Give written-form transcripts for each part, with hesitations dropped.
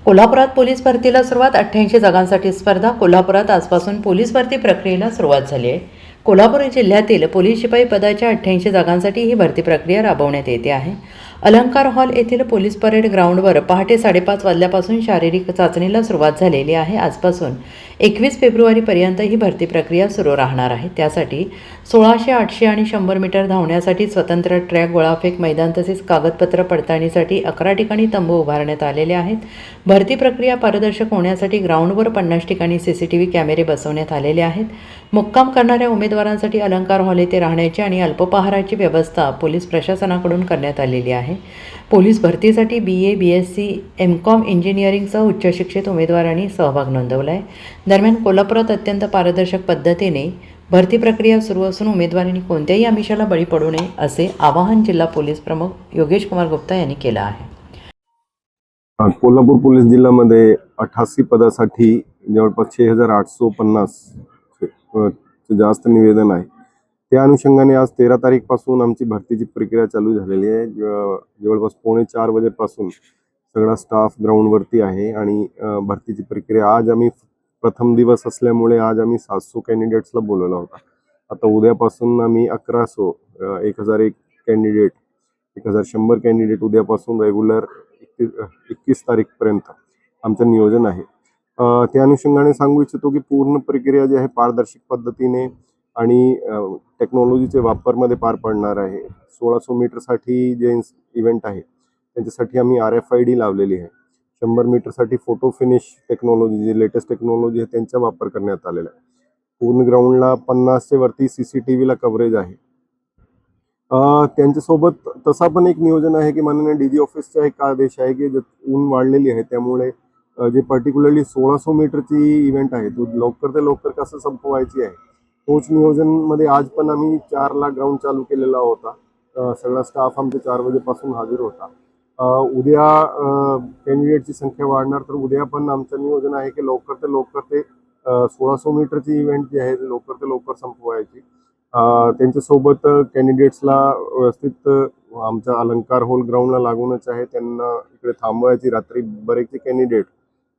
कोल्हापुरात पोलीस भरतीला सुरुवात. 88 जागांसाठी स्पर्धा. कोल्हापुरात आजपासून पोलीस भरती प्रक्रियेला सुरुवात झाली आहे. कोल्हापूर जिल्ह्यातील पोलीस शिपाई पदाच्या 88 जागांसाठी ही भरती प्रक्रिया राबवण्यात येते आहे. अलंकार हॉल येथील पोलीस परेड ग्राउंडवर पहाटे 5:30 वाजल्यापासून शारीरिक चाचणीला सुरुवात झालेली आहे. आजपासून 21 फेब्रुवारीपर्यंत ही भरती प्रक्रिया सुरू राहणार आहे. त्यासाठी 1600, 800 आणि 100 मीटर धावण्यासाठी स्वतंत्र ट्रॅक, गोळाफेक मैदान तसेच कागदपत्र पडताळणीसाठी 11 ठिकाणी तंबू उभारण्यात आलेले आहेत. भरती प्रक्रिया पारदर्शक होण्यासाठी ग्राउंडवर 50 ठिकाणी CCTV कॅमेरे बसवण्यात आलेले आहेत. मुक्काम करणाऱ्या उमेदवारांसाठी अलंकार हॉल येथे राहण्याची आणि अल्पपहाराची व्यवस्था पोलीस प्रशासनाकडून करण्यात आलेली आहे. पोलीस भरतीसाठी BA, BSc, MCOM इंजिनिअरिंगसह उच्च शिक्षित उमेदवारांनी सहभाग नोंदवला आहे. दरम्यान कोल्हापुरात अत्यंत पारदर्शक पद्धतीने भरती प्रक्रिया सुरू असून उमेदवारांनी कोणत्याही आमिषाला बळी पडू नये असे आवाहन जिल्हा पोलीस प्रमुख योगेश कुमार गुप्ता यांनी केलं आहे. कोल्हापूर पोलीस जिल्ह्यामध्ये 88 पदासाठी जवळपास 6850 जास्त निवेदन आहे. त्या अनुषंगाने आज 13 तारीखपासून आमची भरतीची प्रक्रिया चालू झालेली आहे. जवळपास 3:45 वाजेपासून सगळा स्टाफ ग्राउंडवरती आहे आणि भरतीची प्रक्रिया आज आम्ही प्रथम दिवस असल्यामुळे आज आम्ही 700 कॅन्डिडेट्सला बोलवला होता. आता उद्यापासून आम्ही 1100 1001 कॅन्डिडेट 1100 कॅन्डिडेट उद्यापासून रेग्युलर 21 तारीखपर्यंत आमचं नियोजन आहे. त्या अनुषंगाने सांगू इच्छितो की पूर्ण प्रक्रिया जी आहे पारदर्शक पद्धतीने आणि टेक्नॉलॉजीचे वापरमध्ये पार पडणार आहे. 1600 मीटरसाठी जे इव्हेंट आहे त्यांच्यासाठी आम्ही RFID लावलेली आहे. 100 मीटरसाठी फोटो फिनिश टेक्नॉलॉजी जी लेटेस्ट टेक्नॉलॉजी आहे त्यांचा वापर करण्यात आलेला आहे. पूर्ण ग्राउंडला 50चे वरती CCTVला कव्हरेज आहे. त्यांच्यासोबत तसा पण एक नियोजन आहे की माननीय DG ऑफिसचा एक आदेश आहे की ऊन वाढलेली आहे त्यामुळे जे पर्टिक्युलरली 1600 मीटरची इव्हेंट आहे तो लवकर ते लवकर कसं संपवायची आहे तोच नियोजनमध्ये आज पण आम्ही 4ला ग्राउंड चालू केलेला होता. सगळा स्टाफ आमच्या 4 वाजेपासून हजर होता. उद्या कॅन्डिडेटची संख्या वाढणार तर उद्या पण आमचं नियोजन आहे की लवकर ते 1600 मीटरची इव्हेंट जी आहे लवकर ते लवकर संपवायची. त्यांच्यासोबत कॅन्डिडेट्सला व्यवस्थित आमच्या अलंकार हॉल ग्राउंडला लागूनच आहे त्यांना इकडे थांबवायची. रात्री बरेचसे कॅन्डिडेट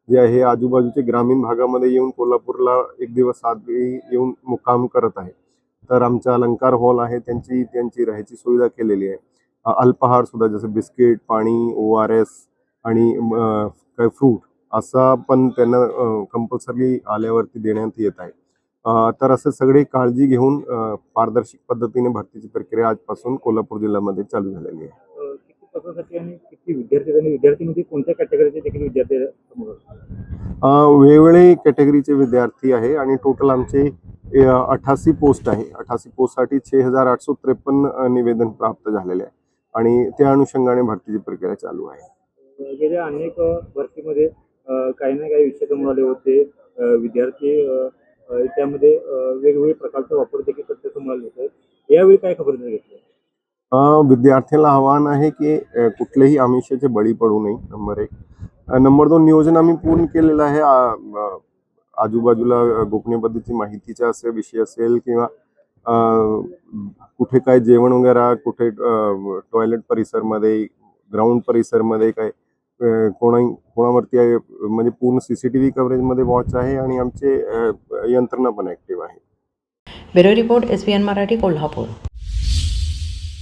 जे आहे आजूबाजूचे ग्रामीण भागामध्ये येऊन कोल्हापूरला एक दिवस आधी येऊन मुक्काम करत आहे. तर आमचा अलंकार हॉल आहे त्यांची राहायची सुविधा केलेली आहे. अल्पाहार सुद्धा जसं बिस्किट, पाणी, ORS आणि काही फ्रूट असा पण त्यांना कंपल्सरी आल्यावरती देण्यात येत आहे. तर असे सगळे काळजी घेऊन पारदर्शक पद्धतीने भरतीची प्रक्रिया आजपासून कोल्हापूर जिल्ह्यामध्ये चालू झालेली आहे. किती पदासाठी आणि किती विद्यार्थी आणि विद्यार्थीमध्ये कोणत्या कॅटेगरीचे देखील विद्यार्थी वेगवेगळे कॅटेगरीचे विद्यार्थी आहे आणि टोटल आमचे 88 पोस्ट आहे. 88 पोस्टसाठी 6853 निवेदन प्राप्त झालेले आहे आणि त्या अनुषंगाने भरतीची प्रक्रिया चालू आहे. गेल्या अनेक भरतीमध्ये काही ना काही विषय समोर आले होते. विद्यार्थी त्यामध्ये वेगवेगळे प्रकारचा वापर देखील समोर आले होते. यावेळी काय खबरदारी घेतली? विद्यार्थ्यांना आव्हान आहे की कुठलेही आमिषाचे बळी पडू नये. नंबर 1. नंबर 2 नियोजन आम्ही पूर्ण केलेलं आहे. आजूबाजूला गोपनीय पद्धतीची माहितीचा असे विषय असेल किंवा कुठे काय जेवण वगैरे कुठे टॉयलेट परिसरमध्ये ग्राउंड परिसरमध्ये काय कोणावरती आहे म्हणजे पूर्ण CCTV कव्हरेजमध्ये वॉच आहे आणि आमचे यंत्रणा पण ॲक्टिव्ह आहे. Bureau report SBN Marathi, Kolhapur.